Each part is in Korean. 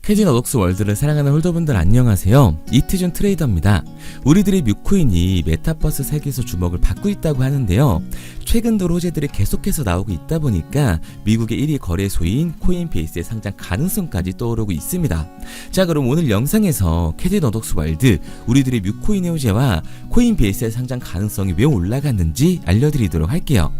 캐디 너덕스 월드를 사랑하는 홀더분들 안녕하세요. 이티준 트레이더입니다. 우리들의 뮤코인이 메타버스 세계에서 주목을 받고 있다고 하는데요. 최근 들어 호재들이 계속해서 나오고 있다 보니까 미국의 1위 거래소인 코인베이스의 상장 가능성까지 떠오르고 있습니다. 자, 그럼 오늘 영상에서 캐디 너덕스 월드 우리들의 뮤코인의 호재와 코인베이스의 상장 가능성이 왜 올라갔는지 알려드리도록 할게요.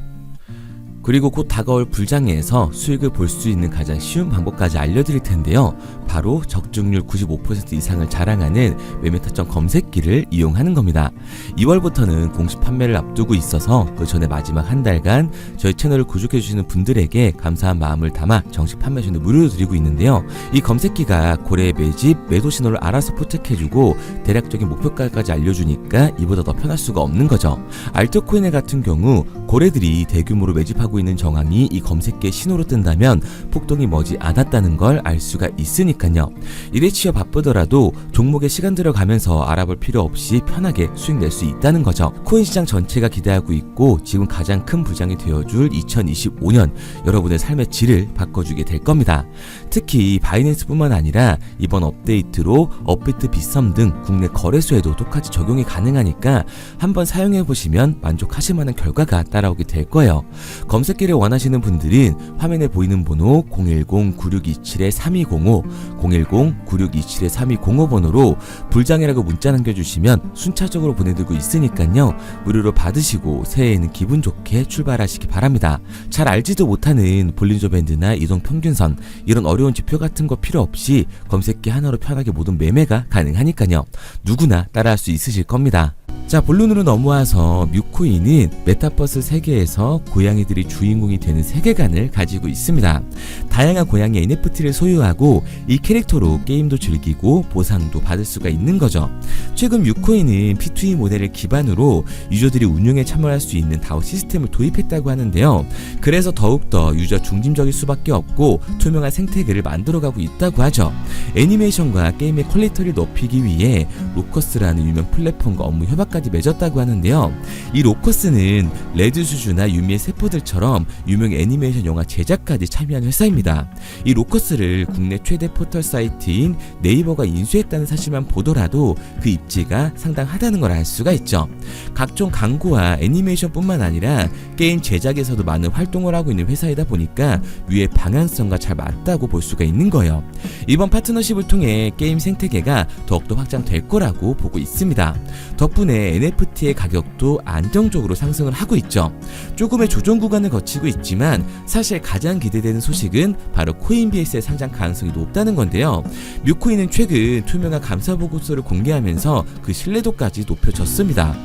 그리고 곧 다가올 불장에서 수익을 볼 수 있는 가장 쉬운 방법까지 알려드릴 텐데요. 바로 적중률 95% 이상을 자랑하는 매매타점 검색기를 이용하는 겁니다. 2월부터는 공식 판매를 앞두고 있어서 그 전에 마지막 한 달간 저희 채널을 구독해주시는 분들에게 감사한 마음을 담아 정식 판매 전에 무료로 드리고 있는데요. 이 검색기가 고래의 매집, 매도 신호를 알아서 포착해주고 대략적인 목표가까지 알려주니까 이보다 더 편할 수가 없는 거죠. 알트코인 같은 경우 고래들이 대규모로 매집하고 있는 정황이 이 검색기의 신호로 뜬다면 폭동이 머지 않았다는 걸 알 수가 있으니까요. 일에 치여 바쁘더라도 종목에 시간 들어가면서 알아볼 필요 없이 편하게 수익 낼 수 있다는 거죠. 코인 시장 전체가 기대하고 있고 지금 가장 큰 부장이 되어줄 2025년 여러분의 삶의 질을 바꿔주게 될 겁니다. 특히 바이낸스뿐만 아니라 이번 업데이트로 업비트, 빗썸 등 국내 거래소에도 똑같이 적용이 가능하니까 한번 사용해보시면 만족하실 만한 결과가 따라오게 될 거예요. 검색기를 원하시는 분들은 화면에 보이는 번호 010-9627-3205, 010-9627-3205 번호로 불장이라고 문자 남겨주시면 순차적으로 보내드리고 있으니까요. 무료로 받으시고 새해에는 기분 좋게 출발하시기 바랍니다. 잘 알지도 못하는 볼린저 밴드나 이동 평균선 이런 어려운 지표 같은 거 필요 없이 검색기 하나로 편하게 모든 매매가 가능하니까요. 누구나 따라할 수 있으실 겁니다. 자, 본론으로 넘어와서 뮤코인은 메타버스 세계에서 고양이들이 주인공이 되는 세계관을 가지고 있습니다. 다양한 고양이 NFT를 소유하고 이 캐릭터로 게임도 즐기고 보상도 받을 수가 있는 거죠. 최근 뮤코인은 P2E 모델을 기반으로 유저들이 운영에 참여할 수 있는 DAO 시스템을 도입했다고 하는데요. 그래서 더욱더 유저 중심적일 수밖에 없고 투명한 생태계를 만들어가고 있다고 하죠. 애니메이션과 게임의 퀄리티를 높이기 위해 로커스라는 유명 플랫폼과 업무 협약까지 맺었다고 하는데요. 이 로커스는 레드수주나 유미의 세포들처럼 유명 애니메이션 영화 제작까지 참여한 회사입니다. 이 로커스를 국내 최대 포털 사이트인 네이버가 인수했다는 사실만 보더라도 그 입지가 상당하다는 걸 알 수가 있죠. 각종 광고와 애니메이션뿐만 아니라 게임 제작에서도 많은 활동을 하고 있는 회사이다 보니까 뮤의 방향성과 잘 맞다고 볼 수가 있는 거예요. 이번 파트너십을 통해 게임 생태계가 더욱더 확장될 거라고 보고 있습니다. 덕분에 NFT의 가격도 안정적으로 상승을 하고 있죠. 조금의 조정 구간을 거치고 있지만 사실 가장 기대되는 소식은 바로 코인베이스의 상장 가능성이 높다는 건데요. 뮤코인은 최근 투명한 감사 보고서를 공개하면서 그 신뢰도까지 높여졌습니다.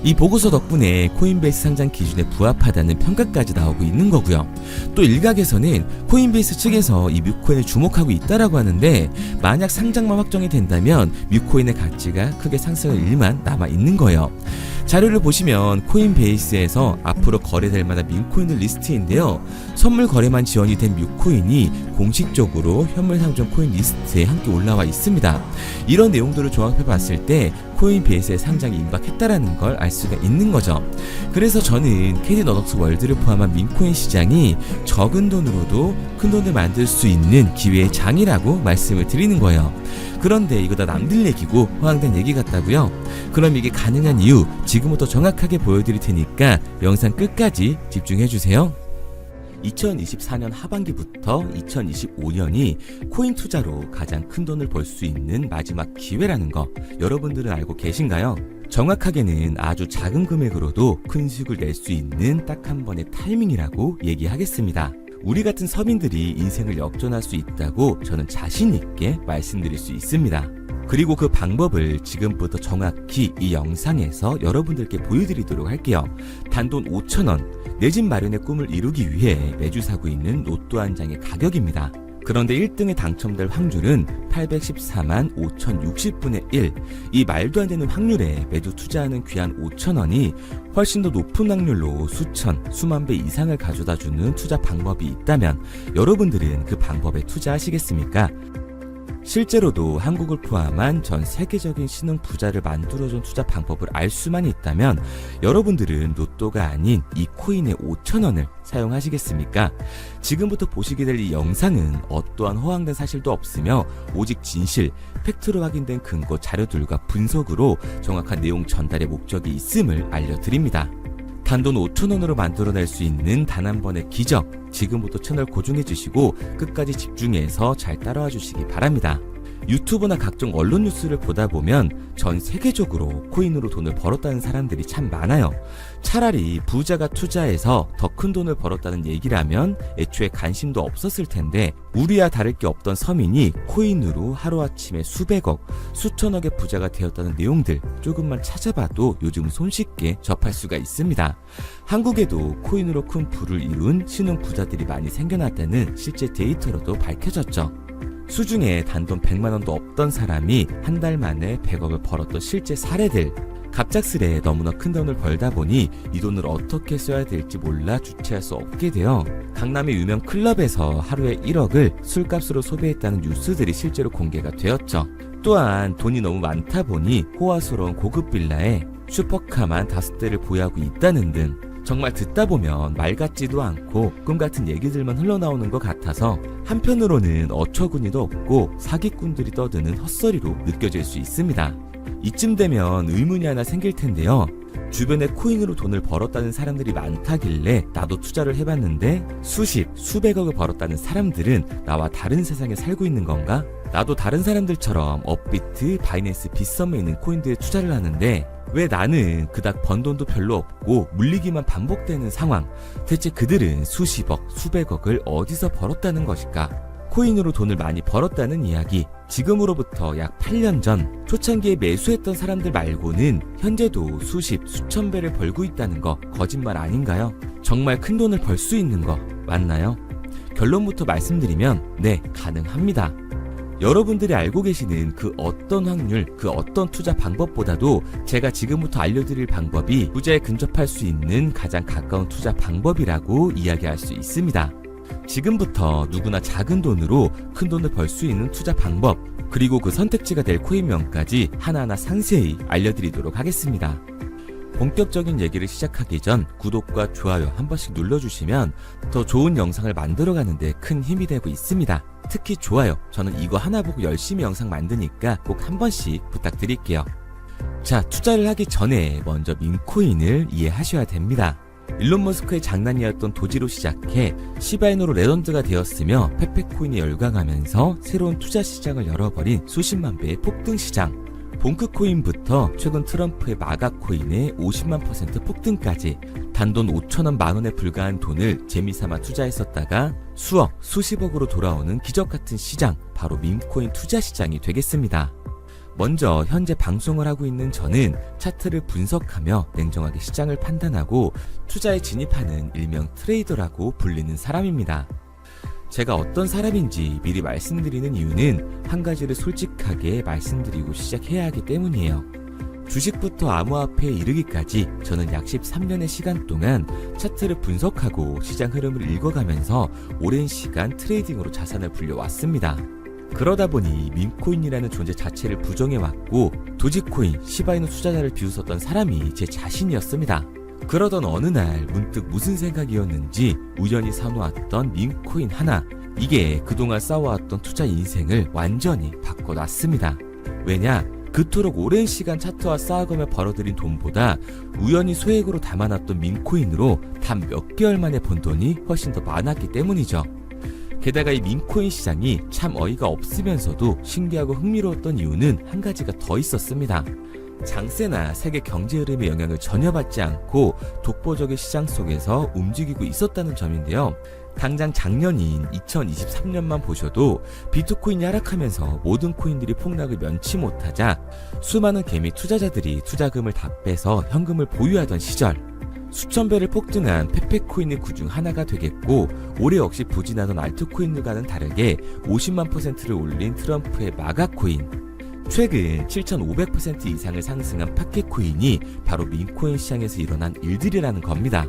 이 보고서 덕분에 코인베이스 상장 기준에 부합하다는 평가까지 나오고 있는 거고요. 또 일각에서는 코인베이스 측에서 이 뮤코인을 주목하고 있다라고 하는데 만약 상장만 확정이 된다면 뮤코인의 가치가 크게 상승할 일만 남아 있는 거예요. 자료를 보시면 코인베이스에서 앞으로 거래될 만한 민코인들 리스트인데요. 선물 거래만 지원이 된 뮤코인이 공식적으로 현물 상점 코인 리스트에 함께 올라와 있습니다. 이런 내용들을 종합해 봤을 때 코인베이스의 상장이 임박했다라는 걸 알 수가 있는 거죠. 그래서 저는 캐디 너덕스 월드를 포함한 민코인 시장이 적은 돈으로도 큰 돈을 만들 수 있는 기회의 장이라고 말씀을 드리는 거예요. 그런데 이거 다 남들 얘기고 허황된 얘기 같다고요? 그럼 이게 가능한 이유 지금부터 정확하게 보여드릴 테니까 영상 끝까지 집중해주세요. 2024년 하반기부터 2025년이 코인 투자로 가장 큰 돈을 벌 수 있는 마지막 기회라는 거 여러분들은 알고 계신가요? 정확하게는 아주 작은 금액으로도 큰 수익을 낼 수 있는 딱 한 번의 타이밍이라고 얘기하겠습니다. 우리 같은 서민들이 인생을 역전할 수 있다고 저는 자신 있게 말씀드릴 수 있습니다. 그리고 그 방법을 지금부터 정확히 이 영상에서 여러분들께 보여드리도록 할게요. 단돈 5,000원, 내 집 마련의 꿈을 이루기 위해 매주 사고 있는 로또 한 장의 가격입니다. 그런데 1등에 당첨될 확률은 814만 5060분의 1. 이 말도 안 되는 확률에 매주 투자하는 귀한 5,000원이 훨씬 더 높은 확률로 수천, 수만 배 이상을 가져다주는 투자 방법이 있다면 여러분들은 그 방법에 투자하시겠습니까? 실제로도 한국을 포함한 전 세계적인 신흥 부자를 만들어준 투자 방법을 알 수만 있다면 여러분들은 로또가 아닌 이 코인의 5,000원을 사용하시겠습니까? 지금부터 보시게 될 이 영상은 어떠한 허황된 사실도 없으며 오직 진실, 팩트로 확인된 근거 자료들과 분석으로 정확한 내용 전달의 목적이 있음을 알려드립니다. 단돈 5,000원으로 만들어낼 수 있는 단 한 번의 기적, 지금부터 채널 고정해주시고 끝까지 집중해서 잘 따라와 주시기 바랍니다. 유튜브나 각종 언론 뉴스를 보다 보면 전 세계적으로 코인으로 돈을 벌었다는 사람들이 참 많아요. 차라리 부자가 투자해서 더 큰 돈을 벌었다는 얘기라면 애초에 관심도 없었을 텐데 우리와 다를 게 없던 서민이 코인으로 하루아침에 수백억, 수천억의 부자가 되었다는 내용들 조금만 찾아봐도 요즘 손쉽게 접할 수가 있습니다. 한국에도 코인으로 큰 부를 이룬 신흥 부자들이 많이 생겨났다는 실제 데이터로도 밝혀졌죠. 수중에 단돈 100만원도 없던 사람이 한 달 만에 100억을 벌었던 실제 사례들. 갑작스레 너무나 큰 돈을 벌다 보니 이 돈을 어떻게 써야 될지 몰라 주체할 수 없게 되어 강남의 유명 클럽에서 하루에 1억을 술값으로 소비했다는 뉴스들이 실제로 공개가 되었죠. 또한 돈이 너무 많다 보니 호화스러운 고급 빌라에 슈퍼카만 5대를 보유하고 있다는 등 정말 듣다 보면 말 같지도 않고 꿈 같은 얘기들만 흘러나오는 것 같아서 한편으로는 어처구니도 없고 사기꾼들이 떠드는 헛소리로 느껴질 수 있습니다. 이쯤 되면 의문이 하나 생길 텐데요. 주변에 코인으로 돈을 벌었다는 사람들이 많다길래 나도 투자를 해봤는데 수십, 수백억을 벌었다는 사람들은 나와 다른 세상에 살고 있는 건가? 나도 다른 사람들처럼 업비트, 바이낸스, 빗썸에 있는 코인들에 투자를 하는데 왜 나는 그닥 번 돈도 별로 없고 물리기만 반복되는 상황? 대체 그들은 수십억, 수백억을 어디서 벌었다는 것일까? 코인으로 돈을 많이 벌었다는 이야기, 지금으로부터 약 8년 전 초창기에 매수했던 사람들 말고는 현재도 수십, 수천 배를 벌고 있다는 거 거짓말 아닌가요? 정말 큰 돈을 벌 수 있는 거 맞나요? 결론부터 말씀드리면 네, 가능합니다. 여러분들이 알고 계시는 그 어떤 확률, 그 어떤 투자 방법보다도 제가 지금부터 알려드릴 방법이 부자에 근접할 수 있는 가장 가까운 투자 방법이라고 이야기할 수 있습니다. 지금부터 누구나 작은 돈으로 큰 돈을 벌 수 있는 투자 방법, 그리고 그 선택지가 될 코인명까지 하나하나 상세히 알려드리도록 하겠습니다. 본격적인 얘기를 시작하기 전 구독과 좋아요 한 번씩 눌러주시면 더 좋은 영상을 만들어가는 데 큰 힘이 되고 있습니다. 특히 좋아요, 저는 이거 하나 보고 열심히 영상 만드니까 꼭 한 번씩 부탁드릴게요. 자, 투자를 하기 전에 먼저 민코인을 이해하셔야 됩니다. 일론 머스크의 장난이었던 도지로 시작해 시바이누로 레전드가 되었으며 페페코인에 열광하면서 새로운 투자 시장을 열어버린 수십만 배의 폭등 시장. 봉크코인부터 최근 트럼프의 마가코인의 50만% 폭등까지 단돈 5천원 만원에 불과한 돈을 재미삼아 투자했었다가 수억, 수십억으로 돌아오는 기적같은 시장, 바로 밈코인 투자 시장이 되겠습니다. 먼저 현재 방송을 하고 있는 저는 차트를 분석하며 냉정하게 시장을 판단하고 투자에 진입하는 일명 트레이더라고 불리는 사람입니다. 제가 어떤 사람인지 미리 말씀드리는 이유는 한 가지를 솔직하게 말씀드리고 시작해야 하기 때문이에요. 주식부터 암호화폐에 이르기까지 저는 약 13년의 시간 동안 차트를 분석하고 시장 흐름을 읽어가면서 오랜 시간 트레이딩으로 자산을 불려왔습니다. 그러다 보니 밈코인이라는 존재 자체를 부정해왔고 도지코인, 시바이누 투자자를 비웃었던 사람이 제 자신이었습니다. 그러던 어느 날 문득 무슨 생각이었는지 우연히 사놓았던 밈코인 하나, 이게 그동안 쌓아왔던 투자 인생을 완전히 바꿔놨습니다. 왜냐? 그토록 오랜 시간 차트와 쌓아가며 벌어들인 돈보다 우연히 소액으로 담아놨던 밈코인으로 단 몇 개월 만에 번 돈이 훨씬 더 많았기 때문이죠. 게다가 이 밈코인 시장이 참 어이가 없으면서도 신기하고 흥미로웠던 이유는 한 가지가 더 있었습니다. 장세나 세계 경제 흐름의 영향을 전혀 받지 않고 독보적인 시장 속에서 움직이고 있었다는 점인데요. 당장 작년인 2023년만 보셔도 비트코인이 하락하면서 모든 코인들이 폭락을 면치 못하자 수많은 개미 투자자들이 투자금을 다 빼서 현금을 보유하던 시절, 수천 배를 폭등한 페페코인이 그중 하나가 되겠고, 올해 역시 부진하던 알트코인들과는 다르게 50만 %를 올린 트럼프의 마가코인, 최근 7,500% 이상을 상승한 파켓코인이 바로 밈코인 시장에서 일어난 일들이라는 겁니다.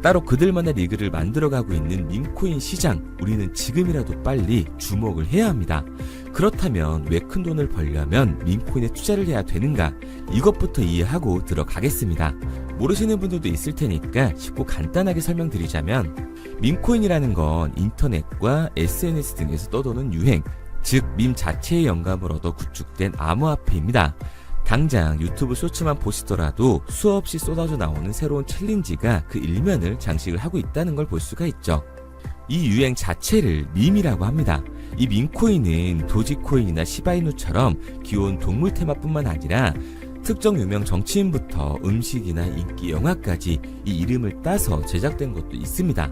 따로 그들만의 리그를 만들어가고 있는 밈코인 시장, 우리는 지금이라도 빨리 주목을 해야 합니다. 그렇다면 왜 큰 돈을 벌려면 밈코인에 투자를 해야 되는가? 이것부터 이해하고 들어가겠습니다. 모르시는 분들도 있을 테니까 쉽고 간단하게 설명드리자면, 밈코인이라는 건 인터넷과 SNS 등에서 떠도는 유행, 즉 밈 자체의 영감을 얻어 구축된 암호화폐입니다. 당장 유튜브 쇼츠만 보시더라도 수없이 쏟아져 나오는 새로운 챌린지가 그 일면을 장식을 하고 있다는 걸 볼 수가 있죠. 이 유행 자체를 밈이라고 합니다. 이 밈코인은 도지코인이나 시바이누처럼 귀여운 동물 테마뿐만 아니라 특정 유명 정치인부터 음식이나 인기 영화까지 이 이름을 따서 제작된 것도 있습니다.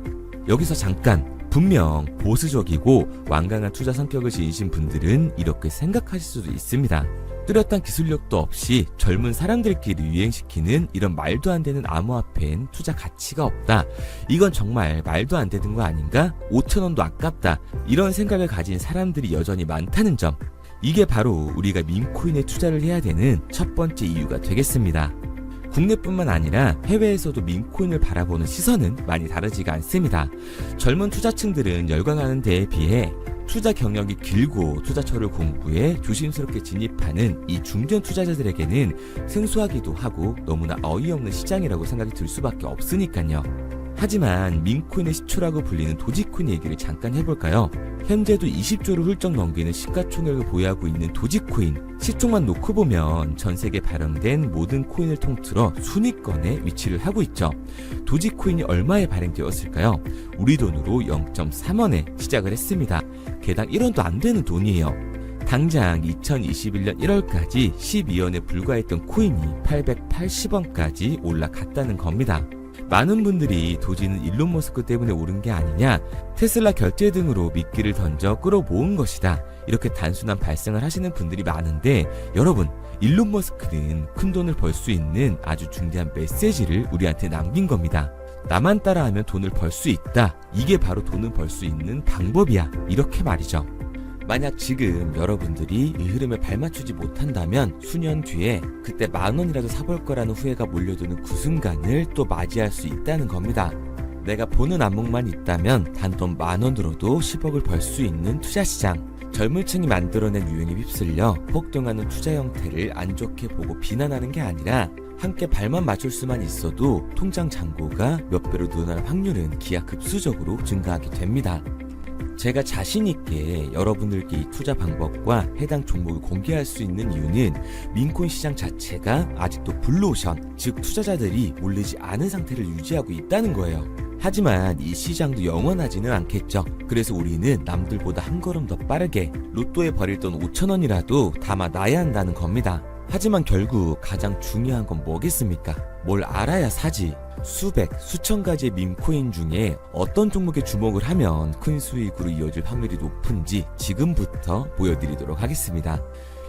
여기서 잠깐, 분명 보수적이고 완강한 투자 성격을 지니신 분들은 이렇게 생각하실 수도 있습니다. 뚜렷한 기술력도 없이 젊은 사람들끼리 유행시키는 이런 말도 안 되는 암호화폐엔 투자 가치가 없다. 이건 정말 말도 안 되는 거 아닌가? 5,000원도 아깝다. 이런 생각을 가진 사람들이 여전히 많다는 점. 이게 바로 우리가 밈코인에 투자를 해야 되는 첫 번째 이유가 되겠습니다. 국내뿐만 아니라 해외에서도 밈코인을 바라보는 시선은 많이 다르지가 않습니다. 젊은 투자층들은 열광하는 데에 비해 투자 경력이 길고 투자처를 공부해 조심스럽게 진입하는 이 중견 투자자들에게는 생소하기도 하고 너무나 어이없는 시장이라고 생각이 들 수밖에 없으니까요. 하지만 밈코인의 시초라고 불리는 도지코인 얘기를 잠깐 해볼까요? 현재도 20조를 훌쩍 넘기는 시가총액을 보유하고 있는 도지코인, 시총만 놓고 보면 전 세계에 발행된 모든 코인을 통틀어 순위권에 위치를 하고 있죠. 도지코인이 얼마에 발행되었을까요? 우리 돈으로 0.3원에 시작을 했습니다. 개당 1원도 안 되는 돈이에요. 당장 2021년 1월까지 12원에 불과했던 코인이 880원까지 올라갔다는 겁니다. 많은 분들이 도지는 일론 머스크 때문에 오른 게 아니냐, 테슬라 결제 등으로 미끼를 던져 끌어모은 것이다, 이렇게 단순한 발상을 하시는 분들이 많은데, 여러분, 일론 머스크는 큰 돈을 벌 수 있는 아주 중대한 메시지를 우리한테 남긴 겁니다. 나만 따라하면 돈을 벌 수 있다. 이게 바로 돈을 벌 수 있는 방법이야. 이렇게 말이죠. 만약 지금 여러분들이 이 흐름에 발맞추지 못한다면 수년 뒤에 그때 10,000원이라도 사볼 거라는 후회가 몰려드는 그 순간을 또 맞이할 수 있다는 겁니다. 내가 보는 안목만 있다면 단돈 10,000원으로도 10억을 벌 수 있는 투자시장. 젊은 층이 만들어낸 유행에 휩쓸려 폭등하는 투자 형태를 안 좋게 보고 비난하는 게 아니라 함께 발만 맞출 수만 있어도 통장 잔고가 몇 배로 늘어날 확률은 기하급수적으로 증가하게 됩니다. 제가 자신있게 여러분들께 이 투자 방법과 해당 종목을 공개할 수 있는 이유는 밈코인 시장 자체가 아직도 블루오션, 즉 투자자들이 몰리지 않은 상태를 유지하고 있다는 거예요. 하지만 이 시장도 영원하지는 않겠죠. 그래서 우리는 남들보다 한 걸음 더 빠르게 로또에 버릴 돈 5,000원이라도 담아놔야 한다는 겁니다. 하지만 결국 가장 중요한 건 뭐겠습니까? 뭘 알아야 사지. 수백, 수천 가지의 밈코인 중에 어떤 종목에 주목을 하면 큰 수익으로 이어질 확률이 높은지 지금부터 보여드리도록 하겠습니다.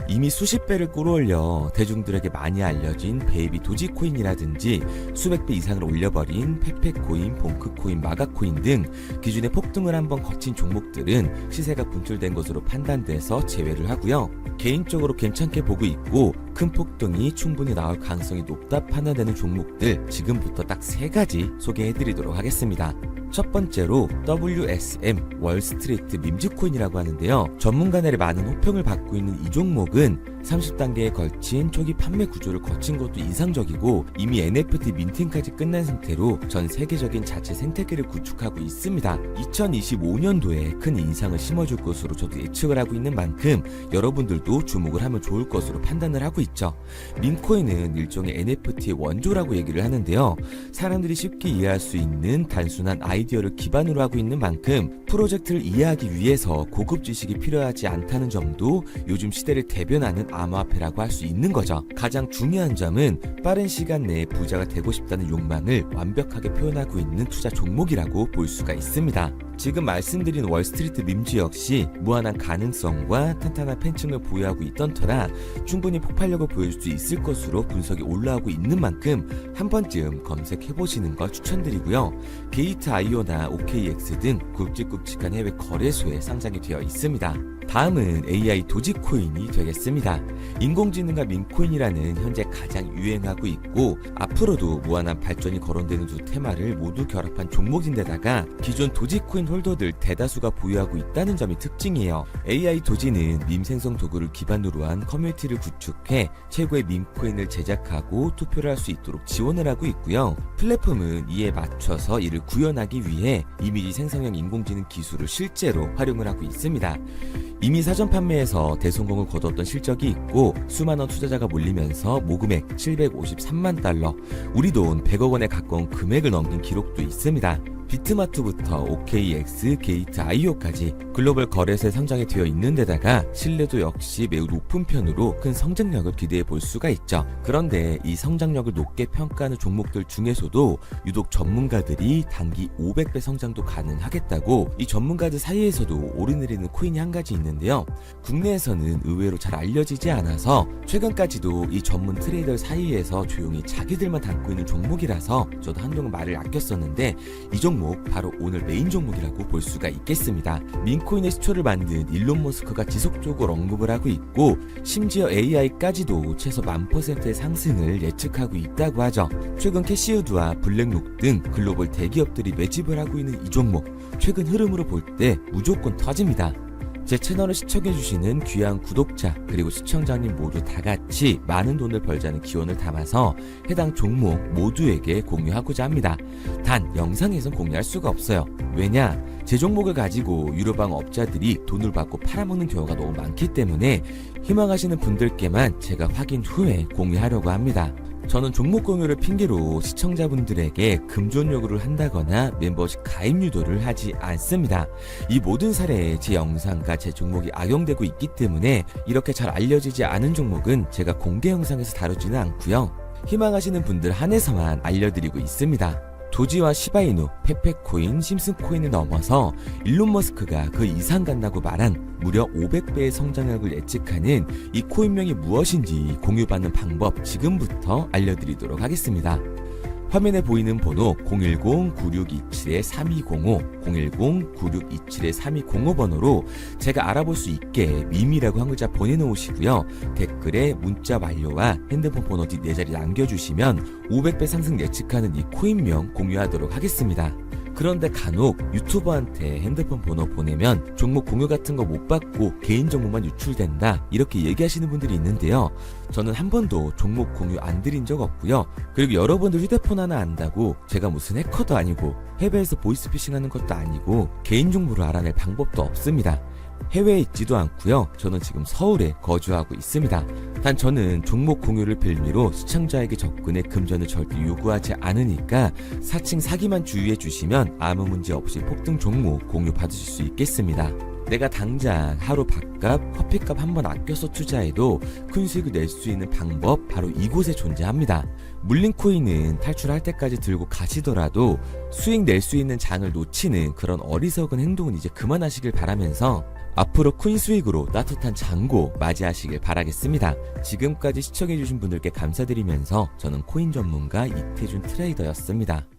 이미 수십 배를 끌어올려 대중들에게 많이 알려진 베이비 도지코인이라든지 수백 배 이상을 올려버린 페페코인, 봉크코인, 마가코인 등 기존에 폭등을 한번 거친 종목들은 시세가 분출된 것으로 판단돼서 제외를 하고요. 개인적으로 괜찮게 보고 있고 큰 폭등이 충분히 나올 가능성이 높다 판단되는 종목들 지금부터 딱 3가지 소개해드리도록 하겠습니다. 첫 번째로 WSM 월스트리트 밈즈코인이라고 하는데요. 전문가들의 많은 호평을 받고 있는 이 종목은 30단계에 걸친 초기 판매 구조를 거친 것도 인상적이고 이미 NFT 민팅까지 끝난 상태로 전 세계적인 자체 생태계를 구축하고 있습니다. 2025년도에 큰 인상을 심어줄 것으로 저도 예측을 하고 있는 만큼 여러분들도 주목을 하면 좋을 것으로 판단을 하고 있죠. 밈코인은 일종의 NFT의 원조라고 얘기를 하는데요. 사람들이 쉽게 이해할 수 있는 단순한 아이디어를 기반으로 하고 있는 만큼 프로젝트를 이해하기 위해서 고급 지식이 필요하지 않다는 점도 요즘 시대를 대변하는 암호화폐라고 할 수 있는 거죠. 가장 중요한 점은 빠른 시간 내에 부자가 되고 싶다는 욕망을 완벽하게 표현하고 있는 투자 종목이라고 볼 수가 있습니다. 지금 말씀드린 월스트리트 밈즈 역시 무한한 가능성과 탄탄한 팬층을 보유하고 있던 터라 충분히 폭발력을 보여줄 수 있을 것으로 분석이 올라오고 있는 만큼 한 번쯤 검색해보시는 걸 추천드리고요. 게이트.io나 OKX 등 굵직굵직한 해외 거래소에 상장이 되어 있습니다. 다음은 AI 도지코인이 되겠습니다. 인공지능과 민코인이라는 현재 가장 유행하고 있고 앞으로도 무한한 발전이 거론되는 두 테마를 모두 결합한 종목인데다가 기존 도지코인 홀더들 대다수가 보유하고 있다는 점이 특징이에요. AI 도지는 밈 생성 도구를 기반으로 한 커뮤니티를 구축해 최고의 밈코인을 제작하고 투표를 할 수 있도록 지원을 하고 있고요. 플랫폼은 이에 맞춰서 이를 구현하기 위해 이미지 생성형 인공지능 기술을 실제로 활용을 하고 있습니다. 이미 사전 판매에서 대성공을 거뒀던 실적이 있고 수많은 투자자가 몰리면서 모금액 753만 달러, 우리 돈 100억 원에 가까운 금액을 넘긴 기록도 있습니다. 비트마트부터 OKX, 게이트 IO까지 글로벌 거래소에 상장이 되어 있는 데다가 신뢰도 역시 매우 높은 편으로 큰 성장력을 기대해 볼 수가 있죠. 그런데 이 성장력을 높게 평가하는 종목들 중에서도 유독 전문가들이 단기 500배 성장도 가능하겠다고 이 전문가들 사이에서도 오르내리는 코인이 한 가지 있는데요. 국내에서는 의외로 잘 알려지지 않아서 최근까지도 이 전문 트레이더 사이에서 조용히 자기들만 담고 있는 종목이라서 저도 한동안 말을 아꼈었는데 이 종목 바로 오늘 메인 종목이라고 볼 수가 있겠습니다. 민코인의 시초를 만든 일론 머스크가 지속적으로 언급을 하고 있고 심지어 AI까지도 최소 1000%의 상승을 예측하고 있다고 하죠. 최근 캐시우드와 블랙록 등 글로벌 대기업들이 매집을 하고 있는 이 종목, 최근 흐름으로 볼 때 무조건 터집니다. 제 채널을 시청해주시는 귀한 구독자 그리고 시청자님 모두 다같이 많은 돈을 벌자는 기원을 담아서 해당 종목 모두에게 공유하고자 합니다. 단 영상에선 공유할 수가 없어요. 왜냐? 제 종목을 가지고 유료방 업자들이 돈을 받고 팔아먹는 경우가 너무 많기 때문에 희망하시는 분들께만 제가 확인 후에 공유하려고 합니다. 저는 종목 공유를 핑계로 시청자분들에게 금전 요구를 한다거나 멤버십 가입 유도를 하지 않습니다. 이 모든 사례에 제 영상과 제 종목이 악용되고 있기 때문에 이렇게 잘 알려지지 않은 종목은 제가 공개 영상에서 다루지는 않고요. 희망하시는 분들 한해서만 알려드리고 있습니다. 도지와 시바이누, 페페코인, 심슨코인을 넘어서 일론 머스크가 그 이상 간다고 말한 무려 500배의 성장력을 예측하는 이 코인명이 무엇인지 공유받는 방법 지금부터 알려드리도록 하겠습니다. 화면에 보이는 번호 010-9627-3205, 010-9627-3205 번호로 제가 알아볼 수 있게 밈이라고 한 글자 보내놓으시고요. 댓글에 문자 완료와 핸드폰 번호 뒤 4자리 남겨주시면 500배 상승 예측하는 이 코인명 공유하도록 하겠습니다. 그런데 간혹 유튜버한테 핸드폰 번호 보내면 종목 공유 같은 거 못 받고 개인정보만 유출된다 이렇게 얘기하시는 분들이 있는데요. 저는 한 번도 종목 공유 안 드린 적 없고요. 그리고 여러분들 휴대폰 하나 안다고 제가 무슨 해커도 아니고 해외에서 보이스피싱하는 것도 아니고 개인정보를 알아낼 방법도 없습니다. 해외에 있지도 않고요. 저는 지금 서울에 거주하고 있습니다. 단 저는 종목 공유를 빌미로 시청자에게 접근해 금전을 절대 요구하지 않으니까 사칭 사기만 주의해 주시면 아무 문제 없이 폭등 종목 공유 받으실 수 있겠습니다. 내가 당장 하루 밥값, 커피값 한번 아껴서 투자해도 큰 수익을 낼 수 있는 방법 바로 이곳에 존재합니다. 물린 코인은 탈출할 때까지 들고 가시더라도 수익 낼 수 있는 장을 놓치는 그런 어리석은 행동은 이제 그만하시길 바라면서 앞으로 큰 수익으로 따뜻한 장고 맞이하시길 바라겠습니다. 지금까지 시청해주신 분들께 감사드리면서 저는 코인 전문가 이태준 트레이더였습니다.